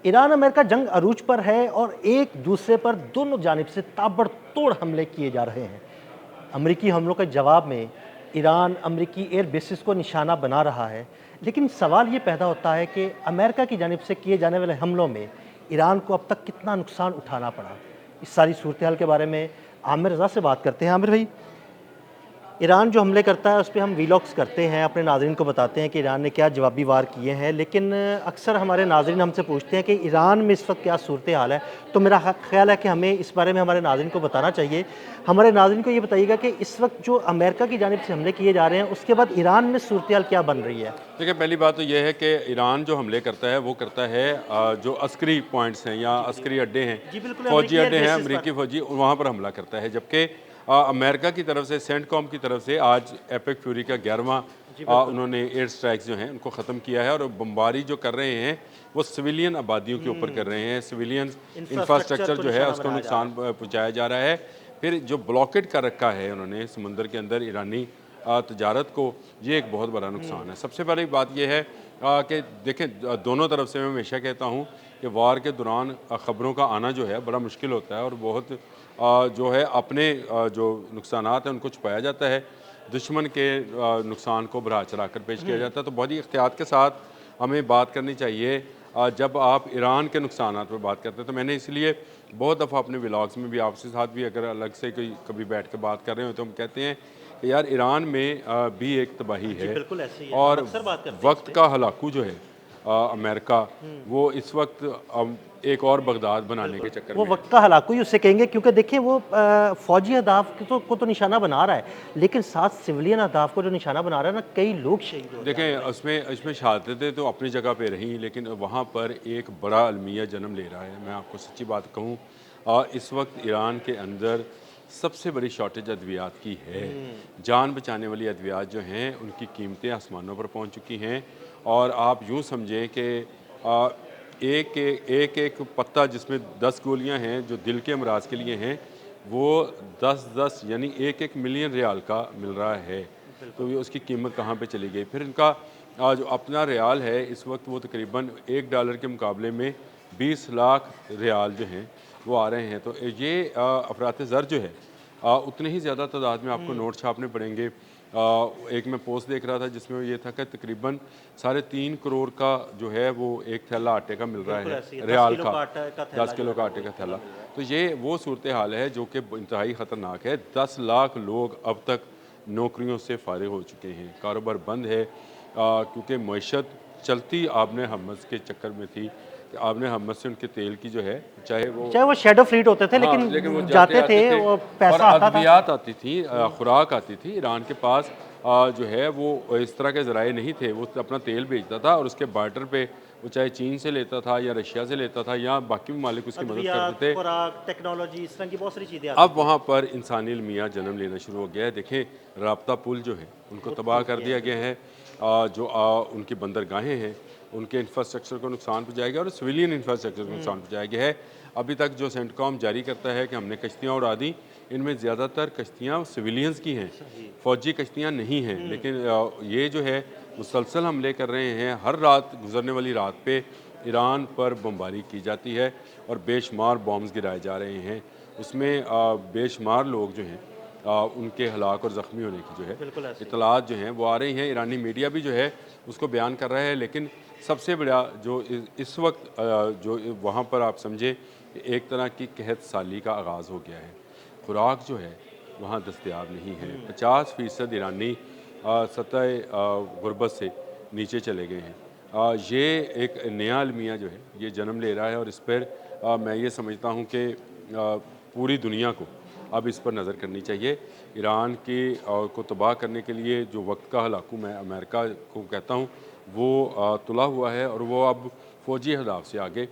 Iran America जंग अरूज पर है और एक दूसरे पर दोनों जानिब से ताबड़तोड़ हमले किए जा रहे हैं। अमेरिकी हमलों के जवाब में ईरान अमेरिकी एयर बेसिस को निशाना बना रहा है, लेकिन सवाल ये पैदा होता है कि अमेरिका की जानिब से किए जाने वाले हमलों में ईरान को अब तक कितना नुकसान उठाना पड़ा। इस सारी सूरत हाल के बारे में आमिर रज़ा से बात करते हैं। आमिर भाई, ईरान जो हमले करता है उस पे हम वीलॉग्स करते हैं, अपने नाज़रीन को बताते हैं कि ईरान ने क्या जवाबी वार किए हैं, लेकिन अक्सर हमारे नाज़रीन हमसे पूछते हैं कि ईरान में इस वक्त क्या सूरत हाल है। तो मेरा ख्याल है कि हमें इस बारे में हमारे नाज़रीन को बताना चाहिए। हमारे नाज़रीन को ये बताइएगा कि इस वक्त जो अमेरिका की जानिब से हमले किए जा रहे हैं, उसके बाद ईरान में सूरत हाल क्या बन रही है? देखिए, पहली बात तो ये है कि ईरान जो हमले करता है वो करता है जो अस्करी पॉइंट्स हैं या अस्करी अड्डे हैं, जी बिल्कुल, फ़ौजी अमेरिकी एयर अड्डे हैं, बेसिस पर। अमेरिकी फ़ौजी वहाँ पर हमला करता है। जबकि अमेरिका की तरफ से सेंटकॉम की तरफ से आज एपिक फ्यूरी का 11वां जी बिल्कुल। उन्होंने एयर स्ट्राइक्स जो हैं उनको ख़त्म किया है और बमबारी जो कर रहे हैं वो सिविलियन आबादियों के ऊपर कर रहे हैं। सिविलियन इंफ्रास्ट्रक्चर इंफ्रास्ट्रक्चर को जो है निशाना उसको बनाया जा रहा नुकसान पहुँचाया जा रहा है। फिर जो ब्लॉकेट कर रखा है उन्होंने समुंदर के अंदर ईरानी तजारत को, ये एक बहुत बड़ा नुकसान है। सबसे पहली बात यह है कि देखें, दोनों तरफ से मैं हमेशा कहता हूँ कि वार के दौरान ख़बरों का आना जो है बड़ा मुश्किल होता है और बहुत जो है अपने जो नुकसानात हैं उनको छुपाया जाता है, दुश्मन के नुकसान को बढ़ा चढ़ा कर पेश किया जाता है। तो बहुत ही एहतियात के साथ हमें बात करनी चाहिए जब आप ईरान के नुकसानात पर बात करते हैं। तो मैंने इसलिए बहुत दफ़ा अपने व्लॉग्स में भी आपके साथ भी अगर अलग से कोई कभी बैठ के बात कर रहे हो तो हम कहते हैं कि यार ईरान में भी एक तबाही जी है बिल्कुल ऐसे ही है, हम और अक्सर बात करते हैं इस वक्त पे। का हलाकू जो है अमेरिका, वो इस वक्त एक और बगदाद बनाने के बिल्कुल, चक्कर वो में है। वक्त का हलाकू ही उसे कहेंगे, क्योंकि देखिए वो फ़ौजी अहदाफ को तो निशाना बना रहा है, लेकिन साथ सिविलियन अहदाफ को जो निशाना बना रहा है ना, कई लोग शहीद हो रहे हैं। आमिर देखें, भाई, उसमें इसमें शहादतें तो अपनी जगह पे रहीं, लेकिन वहाँ पर एक बड़ा अलमिया जन्म ले रहा है। मैं आपको सच्ची बात कहूँ, इस वक्त ईरान के अंदर सबसे बड़ी शॉर्टेज अद्वियात की है। जान बचाने वाली अद्वियात जो हैं उनकी कीमतें आसमानों पर पहुँच चुकी हैं और आप यूँ समझें कि अ, एक पत्ता जिसमें 10 गोलियाँ हैं जो दिल के अमराज के लिए हैं, वो 10-10 यानी 1-1 मिलियन रियाल का मिल रहा है। तो बिल्कुल। ये उसकी कीमत कहाँ पे चली गई? फिर इनका जो अपना रियाल है इस वक्त वो तकरीबन $1 के मुकाबले में 20 लाख रियाल जो हैं वो आ रहे हैं। तो ये अफरात ज़र जो है उतने ही ज़्यादा तादाद में आपको नोट छापने पड़ेंगे। एक मैं पोस्ट देख रहा था जिसमें ये था कि तकरीबन 3.5 करोड़ का जो है वो एक थैला आटे का मिल रहा बिल्कुल है, ऐसे ही है, 10 रियाल किलो का। का आटा का 10 थैला जो किलो है का ना, आटे वो का इतना थैला। मिल रहा है। तो ये वो सूरत हाल है जो कि इंतहाई ख़तरनाक है। 10 लाख लोग अब तक नौकरियों से फारिग हो चुके हैं, कारोबार बंद है क्योंकि मईशत चलती आबने हमस के चक्कर में थी कि आबने हमस से उनके तेल की जो है चाहे वो चाहे वो शैडो फ्लीट होते थे, हाँ, लेकिन वो लेकिन जाते जाते थे, आते थे वो और पैसा आता था। अद्वियात आती थी, खुराक आती थी। ईरान के पास जो है वो इस तरह के ज़राए नहीं थे, वो अपना तेल बेचता था और उसके बार्टर पे वो चाहे चीन से लेता था या रशिया से लेता था या बाकी ममालिक उसकी मदद करते अद्वियात, थे। खुराक, टेक्नोलॉजी, इस तरह की बहुत सारी चीज़ें आती अब थी। वहाँ पर इंसानी अलमिया जन्म लेना शुरू हो गया है। देखें, राब्ता पुल जो है उनको वो तबाह टूट कर गए दिया हैं, गया बिल्कुल। है। जो उनकी बंदरगाहें हैं उनके इंफ्रास्ट्रक्चर को नुकसान पहुँचाया गया और सिविलियन इंफ्रास्ट्रक्चर को नुकसान पहुँचाया गया है। अभी तक जो सेंटकॉम जारी करता है कि हमने कश्तियाँ उड़ा दी, इनमें ज़्यादातर कश्तियाँ सिविलियंस की हैं, सही। फ़ौजी कश्तियाँ नहीं हैं। लेकिन ये जो है मुसलसल हमले कर रहे हैं। हर रात गुजरने वाली रात पे ईरान पर बमबारी की जाती है और बेशुमार बॉम्ब्स गिराए जा रहे हैं। उसमें बेशुमार लोग जो हैं उनके हलाक और ज़ख्मी होने की जो है बिल्कुल ऐसे ही है। इत्तलात जो हैं वो आ रही हैं। ईरानी मीडिया भी जो है उसको बयान कर रहा है, लेकिन सबसे बड़ा जो इस वक्त जो वहाँ पर आप समझे एक तरह की कहत साली का आगाज़ हो गया है। खुराक जो है वहाँ दस्तयाब नहीं है। 50% ईरानी सतह गुर्बत से नीचे चले गए हैं। ये एक नया अलमिया जो है ये जन्म ले रहा है और इस पर मैं ये समझता हूँ कि पूरी दुनिया को अब इस पर नज़र करनी चाहिए। ईरान की को तबाह करने के लिए जो वक्त का हलाकू मैं अमेरिका को कहता हूँ वो तुला हुआ है और वो अब फ़ौजी अहदाफ से आगे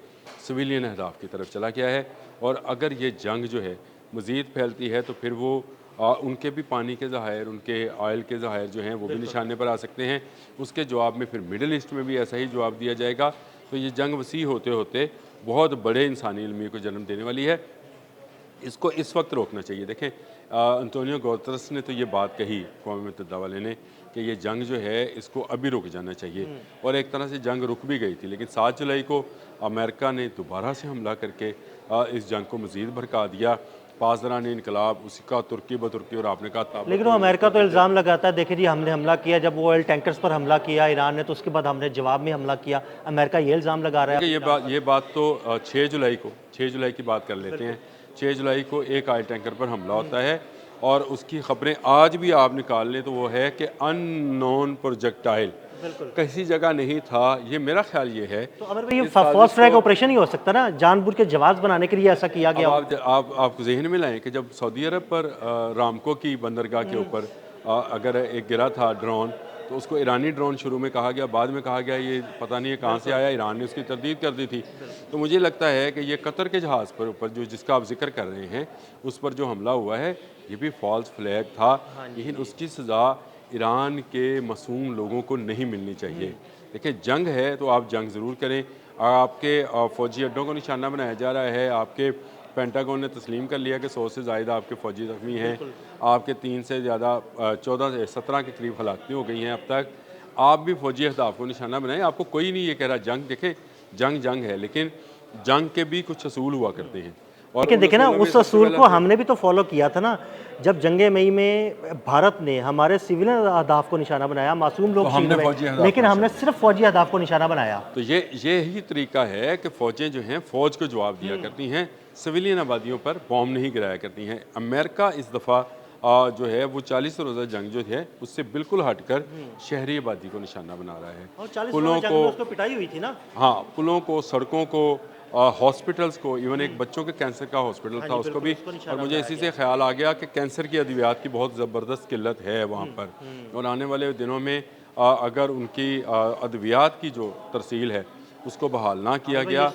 सिविलियन अहदाफ की तरफ चला गया है। और अगर ये जंग जो है मज़ीद फैलती है तो फिर वो उनके भी पानी के ज़खायर, उनके ऑयल के ज़खायर जो हैं वो भी बिल्कुल। निशाने पर आ सकते हैं। उसके जवाब में फिर मिडल ईस्ट में भी ऐसा ही जवाब दिया जाएगा। तो ये जंग वसी होते होते बहुत बड़े इंसानी अलमी को जन्म देने वाली है। इसको इस वक्त रोकना चाहिए। देखें, अंतोनियो गुतेरेस ने तो ये बात कही, अक़वाम मुत्तहिदा वाले ने, कि ये जंग जो है इसको अभी रुक जाना चाहिए, और एक तरह से जंग रुक भी गई थी, लेकिन 7 जुलाई को अमेरिका ने दोबारा से हमला करके इस जंग को मज़ीद भड़का दिया। पासदारान इनकलाब उसी का तुर्की ब तुर्की, और आपने कहा लेकिन वो अमेरिका तो इल्ज़ाम लगाता है, देखिए जी हमने हमला किया, जब वो ऑयल टैंकर्स पर हमला किया ईरान ने, तो उसके बाद हमने जवाब में हमला किया। अमेरिका ये इल्ज़ाम लगा रहा है। देखिए ये बात तो 6 जुलाई की बात कर लेते हैं। 6 जुलाई को एक ऑयल टैंकर पर हमला होता है, और उसकी खबरें आज भी आप निकाल लें तो वो है कि अननोन प्रोजेक्टाइल बिल्कुल। किसी जगह नहीं था। ये मेरा ख्याल ये है, तो अमर भाई ये फास्ट ट्रैक ऑपरेशन ही हो सकता ना, जानबूझ के जवाब बनाने के लिए ऐसा किया गया हो। आपको जहन में लाएं कि जब सऊदी अरब पर रामको की बंदरगाह के ऊपर अगर एक गिरा था ड्रोन, तो उसको ईरानी ड्रोन शुरू में कहा गया, बाद में कहा गया ये पता नहीं है कहाँ से आया, ईरान ने उसकी तरदीद कर दी थी। तो मुझे लगता है कि ये कतर के जहाज़ पर ऊपर जो जिसका आप जिक्र कर रहे हैं, उस पर जो हमला हुआ है ये भी फॉल्स फ्लैग था, लेकिन उसकी सज़ा ईरान के मासूम लोगों को नहीं मिलनी चाहिए। देखिए जंग है तो आप जंग ज़रूर करें। आपके फ़ौजी अड्डों को निशाना बनाया जा रहा है, आपके पेंटागन ने तस्लीम कर लिया कि 100 से ज़्यादा आपके फ़ौजी ज़ख्मी हैं, आपके 3 से ज़्यादा 14 से 17 के करीब हलाकतें हो गई हैं अब तक। आप भी फ़ौजी अहदाफ को निशाना बनाएं। आपको कोई नहीं ये कह रहा जंग, देखें जंग है, लेकिन जंग के भी कुछ असूल हुआ करते हैं। और लेकिन देखे ना उस असूल को हमने भी तो फॉलो किया था ना, जब जंगे मई में भारत ने हमारे सिविलियन अहदाफ को निशाना बनाया, मासूम लोग शहीद हुए, लेकिन हमने सिर्फ फौजी अहदाफ को निशाना बनाया। तो ये ही तरीका है कि फ़ौजें जो हैं फ़ौज को जवाब दिया करती हैं, सिविलियन आबादियों पर बॉम्ब नहीं गिराया करती हैं। अमेरिका इस दफ़ा जो है वो 40 रोज़ा जंग जो है उससे बिल्कुल हटकर शहरी आबादी को निशाना बना रहा है। और 40 पुलों जंग में उसको पिटाई हुई थी ना। हाँ, पुलों को, सड़कों को, हॉस्पिटल्स को, इवन एक बच्चों के कैंसर का हॉस्पिटल था उसको भी। और मुझे इसी से ख्याल आ गया कि कैंसर की अद्वियात की बहुत ज़बरदस्त किल्लत है वहाँ पर, और आने वाले दिनों में अगर उनकी अद्वियात की जो तरसील है उसको बहाल ना किया गया,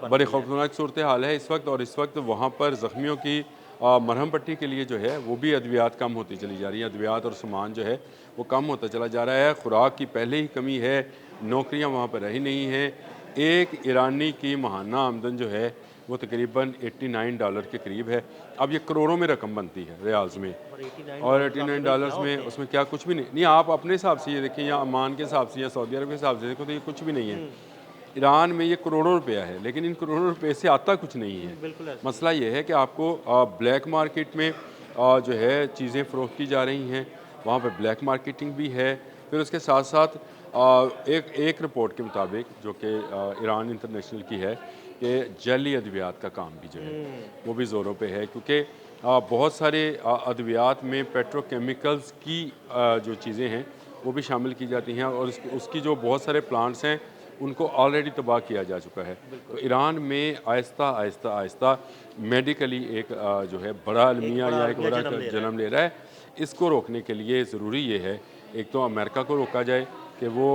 बड़ी खौफनाक सूरत हाल है इस वक्त। और इस वक्त वहाँ पर ज़ख्मियों की मरहम पट्टी के लिए जो है वो भी अद्वियात कम होती चली जा रही है, अद्वियात और सामान जो है वो कम होता चला जा रहा है। खुराक की पहले ही कमी है, नौकरियाँ वहाँ पर रही नहीं हैं। एक ईरानी की माहाना आमदन जो है वो तकरीबन $89 के करीब है। अब ये करोड़ों में रकम बनती है रियाल्स में, और $89 में उसमें क्या कुछ भी नहीं। आप अपने हिसाब से ये देखें, या अमान के हिसाब से या सऊदी अरब के हिसाब से देखो तो ये कुछ भी नहीं है। ईरान में ये करोड़ों रुपया है, लेकिन इन करोड़ों रुपए से आता कुछ नहीं है। मसला ये है कि आपको ब्लैक मार्केट में जो है चीज़ें फ़रोख्त की जा रही हैं, वहाँ पर ब्लैक मार्केटिंग भी है। फिर उसके साथ साथ एक रिपोर्ट के मुताबिक जो कि ईरान इंटरनेशनल की है कि जली अद्वियात का काम भी जो है वो भी ज़ोरों पे है, क्योंकि बहुत सारे अद्वियात में पेट्रोकेमिकल्स की जो चीज़ें हैं वो भी शामिल की जाती हैं, और उसकी जो बहुत सारे प्लांट्स हैं उनको ऑलरेडी तबाह किया जा चुका है। तो ईरान में आहिस्ता आहिस्ता आहिस्ता मेडिकली एक जो है बड़ा अलमिया या एक बड़ा जन्म ले रहा है। इसको रोकने के लिए ज़रूरी ये है, एक तो अमेरिका को रोका जाए कि वो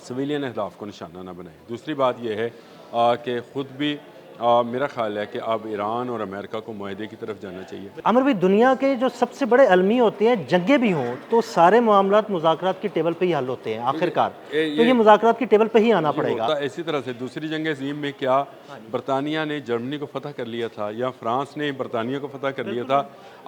सिविलियन अहदाफ को निशाना ना बनाए। दूसरी बात यह है कि ख़ुद भी मेरा ख्याल है कि अब ईरान और अमेरिका को मुआहदे की तरफ जाना चाहिए। अमर भाई दुनिया के जो सबसे बड़े अलमी होते हैं, जंगे भी हों तो सारे मामलात मुज़ाकरात की टेबल पे ही हल होते हैं आखिरकार, तो ये मुज़ाकरात की टेबल पे ही आना पड़ेगा। इसी तरह से दूसरी जंग अज़ीम में क्या बरतानिया ने जर्मनी को फतह कर लिया था, या फ्रांस ने बरतानिया को फतह कर लिया था,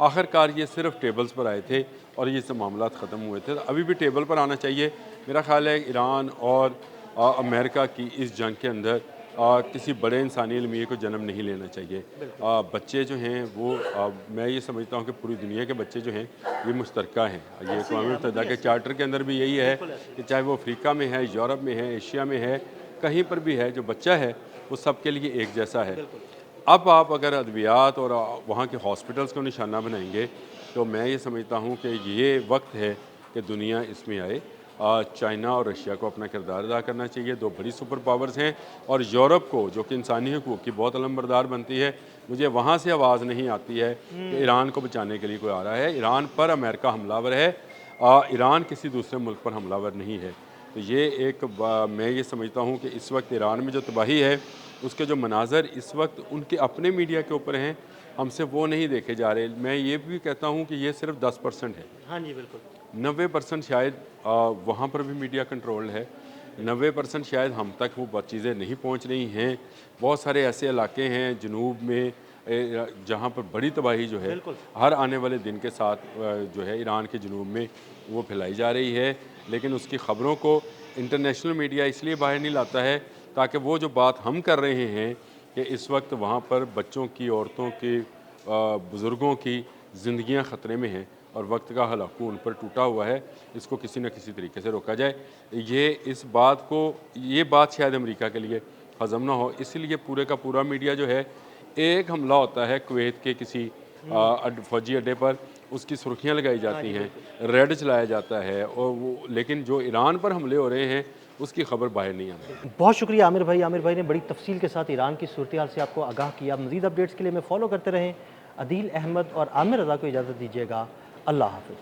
आखिरकार ये सिर्फ टेबल्स पर आए थे और ये सब मामलात ख़त्म हुए थे। अभी भी टेबल पर आना चाहिए। मेरा ख्याल है ईरान और अमेरिका की इस जंग के अंदर किसी बड़े इंसानी अलमिये को जन्म नहीं लेना चाहिए। बच्चे जो हैं वो मैं ये समझता हूँ कि पूरी दुनिया के बच्चे जो हैं ये मुश्तरका हैं। ये अक़वाम मुत्तहिदा के चार्टर के अंदर भी यही है कि चाहे वो अफ्रीका में है, यूरोप में है, एशिया में है, कहीं पर भी है, जो बच्चा है वो सब के लिए एक जैसा है। अब आप अगर अद्वियात और वहाँ के हॉस्पिटल्स को निशाना बनाएंगे तो मैं ये समझता हूँ कि ये वक्त है कि दुनिया इसमें आए। चाइना और रशिया को अपना किरदार अदा करना चाहिए, दो बड़ी सुपर पावर्स हैं, और यूरोप को जो कि इंसानी हकूक़ की बहुत अलमबरदार बनती है, मुझे वहाँ से आवाज़ नहीं आती है कि ईरान को बचाने के लिए कोई आ रहा है। ईरान पर अमेरिका हमलावर है, ईरान किसी दूसरे मुल्क पर हमलावर नहीं है। तो ये एक मैं ये समझता हूँ कि इस वक्त ईरान में जो तबाही है उसके जो मनाजर इस वक्त उनके अपने मीडिया के ऊपर हैं, हमसे वो नहीं देखे जा रहे। मैं ये भी कहता हूँ कि ये सिर्फ 10% है। हाँ जी बिल्कुल। 90% शायद वहाँ पर भी मीडिया कंट्रोल्ड है, 90% शायद हम तक वो चीज़ें नहीं पहुँच रही हैं। बहुत सारे ऐसे इलाके हैं जनूब में जहाँ पर बड़ी तबाही जो है बिल्कुल। हर आने वाले दिन के साथ जो है ईरान के जुनूब में वो फैलाई जा रही है, लेकिन उसकी ख़बरों को इंटरनेशनल मीडिया इसलिए बाहर नहीं लाता है ताकि वो जो बात हम कर रहे हैं कि इस वक्त वहाँ पर बच्चों की, औरतों की, बुज़ुर्गों की ज़िंदगियाँ ख़तरे में हैं और वक्त का हलाकू उन पर टूटा हुआ है, इसको किसी न किसी तरीके से रोका जाए। ये बात शायद अमेरिका के लिए हज़म ना हो, इसलिए पूरे का पूरा मीडिया जो है, एक हमला होता है कुवैत के किसी फ़ौजी अड्डे पर, उसकी सुर्खियाँ लगाई जाती हैं, रेड चलाया जाता है और वो, लेकिन जो ईरान पर हमले हो रहे हैं उसकी खबर बाहर नहीं आती। बहुत शुक्रिया आमिर भाई। आमिर भाई ने बड़ी तफसील के साथ ईरान की सूरत हाल से आपको आगाह किया। मज़ीद अपडेट्स के लिए हमें फॉलो करते रहें। अदील अहमद और आमिर रज़ा को इजाज़त दीजिएगा। अल्लाह हाफ़िज़।